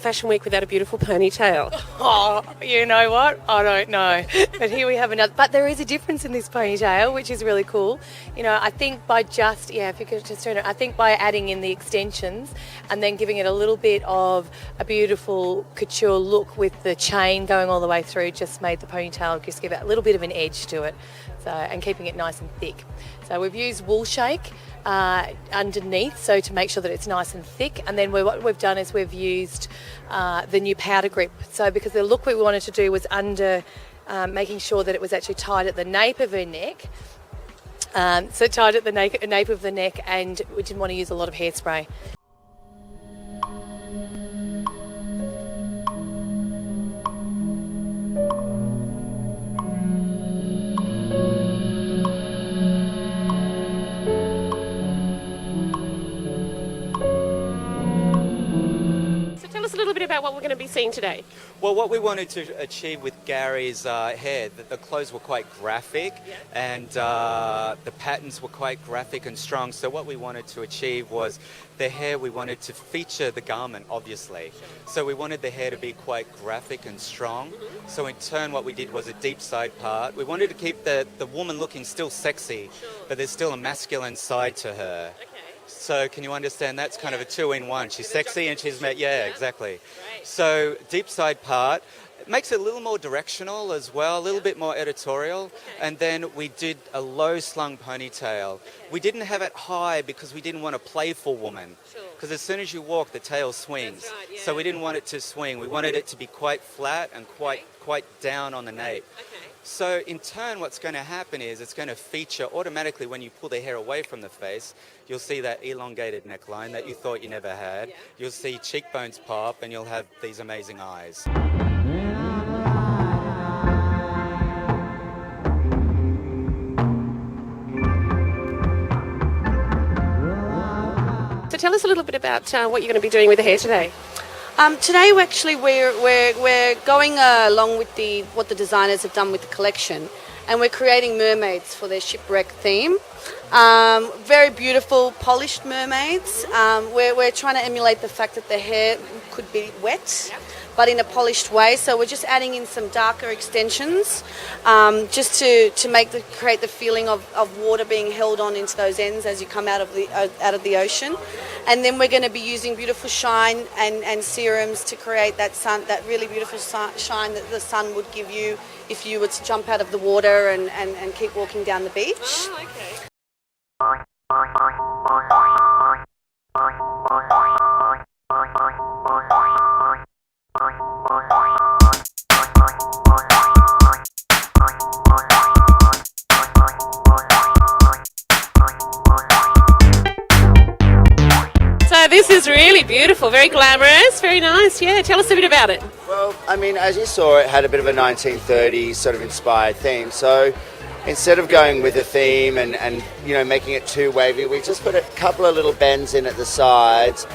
Fashion Week without a beautiful ponytail? Oh, you know what? I don't know. But here we have another. But there is a difference in this ponytail, which is really cool. You know, I think by just, if you could just turn it, I think by adding in the extensions and then giving it a little bit of a beautiful couture look with the chain going all the way through just made the ponytail just give it a little bit of an edge to it. So, and keeping it nice and thick. So we've used wool shake underneath, so to make sure that it's nice and thick. And then what we've done is we've used the new powder grip. So because the look we wanted to do was under making sure that it was actually tied at the nape of her neck. So tied at the nape of the neck, and we didn't want to use a lot of hairspray. A little bit about what we're going to be seeing today. Well, what we wanted to achieve with Gary's hair, the clothes were quite graphic, and the patterns were quite graphic and strong. So what we wanted to achieve was the hair, we wanted to feature the garment, obviously. So we wanted the hair to be quite graphic and strong. So in turn, what we did was a deep side part. We wanted to keep the woman looking still sexy, but there's still a masculine side to her. So can you understand that's kind of a two-in-one? She's sexy and she's exactly. So deep side part, it makes it a little more directional as well, a little bit more editorial. And then we did a low slung ponytail. We didn't have it high because we didn't want a playful woman. Because as soon as you walk, the tail swings. So we didn't want it to swing. We wanted it to be quite flat and quite down on the nape. So in turn, what's going to happen is it's going to feature automatically when you pull the hair away from the face. You'll see that elongated neckline that you thought you never had. You'll see cheekbones pop and you'll have these amazing eyes. So tell us a little bit about what you're going to be doing with the hair today. Today, we're going along with what the designers have done with the collection, and we're creating mermaids for their shipwreck theme. Very beautiful, polished mermaids. We're trying to emulate the fact that the hair could be wet, but in a polished way. So we're just adding in some darker extensions, just to create the feeling of water being held on into those ends as you come out of the ocean. And then we're going to be using beautiful shine and serums to create that really beautiful shine that the sun would give you if you were to jump out of the water and keep walking down the beach. Oh, okay. So this is really beautiful, very glamorous, very nice. Yeah, tell us a bit about it. Well, I mean, as you saw, it had a bit of a 1930s sort of inspired theme. So instead of going with a theme and making it too wavy, we just put a couple of little bends in at the sides,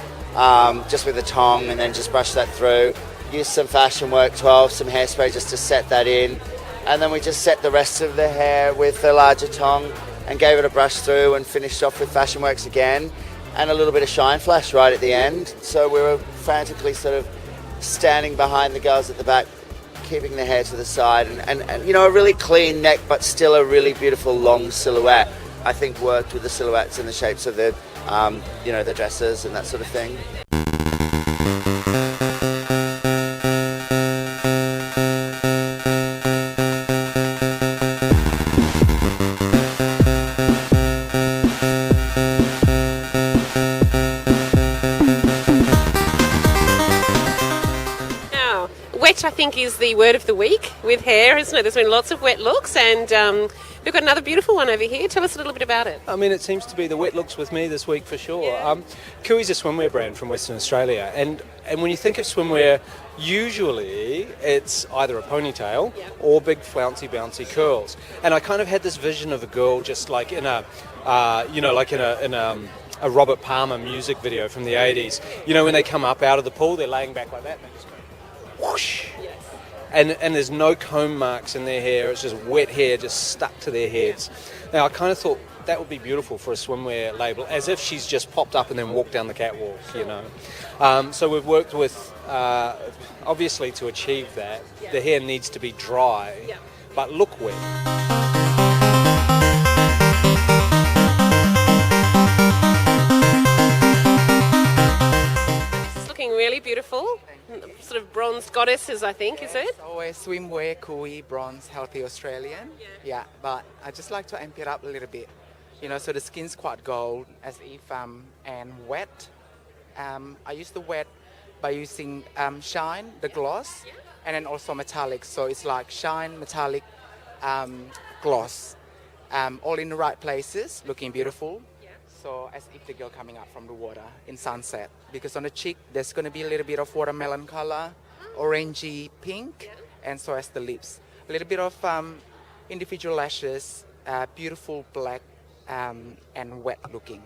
just with a tong, and then just brush that through. Use some Fashion Work 12, some hairspray just to set that in. And then we just set the rest of the hair with a larger tong and gave it a brush through and finished off with Fashion Works again. And a little bit of shine flash right at the end. So we were frantically sort of standing behind the girls at the back, keeping the hair to the side, and a really clean neck, but still a really beautiful long silhouette. I think worked with the silhouettes and the shapes of the, the dresses and that sort of thing. Wet, I think, is the word of the week with hair, isn't it? There's been lots of wet looks, and we've got another beautiful one over here. Tell us a little bit about it. I mean, it seems to be the wet looks with me this week for sure. Yeah. Kooey's a swimwear brand from Western Australia, and when you think of swimwear, usually it's either a ponytail or big flouncy bouncy curls. And I kind of had this vision of a girl just like in a Robert Palmer music video from the 80s. You know, when they come up out of the pool, they're laying back like that, and they just go whoosh. Yes. And there's no comb marks in their hair. It's just wet hair just stuck to their heads. Now, I kind of thought that would be beautiful for a swimwear label, as if she's just popped up and then walked down the catwalk, you know. So we've worked with, obviously to achieve that, the hair needs to be dry, but look wet. It's looking really beautiful. Sort of bronze goddesses, I think, is it? Always swimwear, Kooey, bronze, healthy Australian. Yeah, but I just like to amp it up a little bit. You know, so the skin's quite gold, as if and wet. I use the wet by using shine, the gloss, and then also metallic. So it's like shine, metallic, gloss, all in the right places, looking beautiful. So as if the girl coming up from the water in sunset. Because on the cheek, there's going to be a little bit of watermelon color, orangey pink, and so as the lips. A little bit of individual lashes, beautiful black and wet looking.